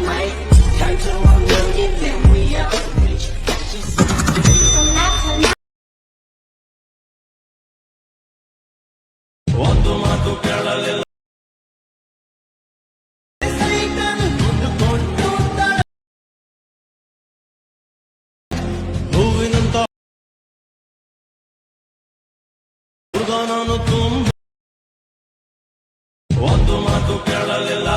might turn to a million, then we out rich. ಒಂದು ಮಾತು ಕೇಳಲಿಲ್ಲ ಹೂವಿನಂತ ಹುಡುಗ ನಾನು ತುಂಬ ಒಂದು ಮಾತು ಕೇಳಲಿಲ್ಲ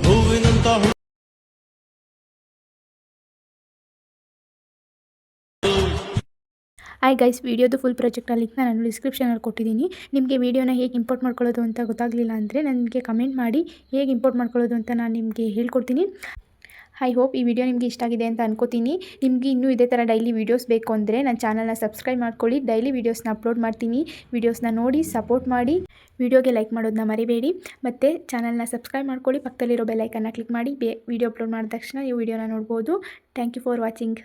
ಹೂವಿನಂತ ಹಾಯ್ ಗೈಸ್, ವಿಡಿಯೋದು ಫುಲ್ ಪ್ರಾಜೆಕ್ಟ್ ಲಿಂಕ್ನ ನಾನು ಡಿಸ್ಕ್ರಿಪ್ಷನಲ್ಲಿ ಕೊಟ್ಟಿದ್ದೀನಿ. ನಿಮಗೆ ವಿಡಿಯೋನ ಹೇಗೆ ಇಂಪೋರ್ಟ್ ಮಾಡ್ಕೊಳ್ಳೋದು ಅಂತ ಗೊತ್ತಾಗಲಿಲ್ಲ ಅಂದರೆ ನನಗೆ ಕಮೆಂಟ್ ಮಾಡಿ, ಹೇಗೆ ಇಂಪೋರ್ಟ್ ಮಾಡ್ಕೊಳ್ಳೋದು ಅಂತ ನಾನು ನಿಮಗೆ ಹೇಳ್ಕೊಡ್ತೀನಿ. ಐ ಹೋಪ್ ಈ ವಿಡಿಯೋ ನಿಮಗೆ ಇಷ್ಟ ಆಗಿದೆ ಅಂತ ಅನ್ಕೋತೀನಿ. ನಿಮಗೆ ಇನ್ನೂ ಇದೇ ಥರ ಡೈಲಿ ವೀಡಿಯೋಸ್ ಬೇಕು ಅಂದರೆ ನನ್ನ ಚಾನಲ್ನ ಸಬ್ಸ್ಕ್ರೈಬ್ ಮಾಡ್ಕೊಳ್ಳಿ. ಡೈಲಿ ವೀಡಿಯೋಸ್ನ ಅಪ್ಲೋಡ್ ಮಾಡ್ತೀನಿ. ವೀಡಿಯೋಸ್ನ ನೋಡಿ ಸಪೋರ್ಟ್ ಮಾಡಿ. ವಿಡಿಯೋಗೆ ಲೈಕ್ ಮಾಡೋದನ್ನ ಮರಿಬೇಡಿ. ಮತ್ತು ಚಾನಲ್ನ ಸಬ್ಸ್ಕ್ರೈಬ್ ಮಾಡ್ಕೊಳ್ಳಿ. ಪಕ್ಕದಲ್ಲಿರೋ ಬೆಲ್ ಐಕನ್ನ ಕ್ಲಿಕ್ ಮಾಡಿ. ವಿಡಿಯೋ ಅಪ್ಲೋಡ್ ಮಾಡಿದ ತಕ್ಷಣ ನೀವು ವಿಡಿಯೋನ ನೋಡ್ಬೋದು. Thank you for watching.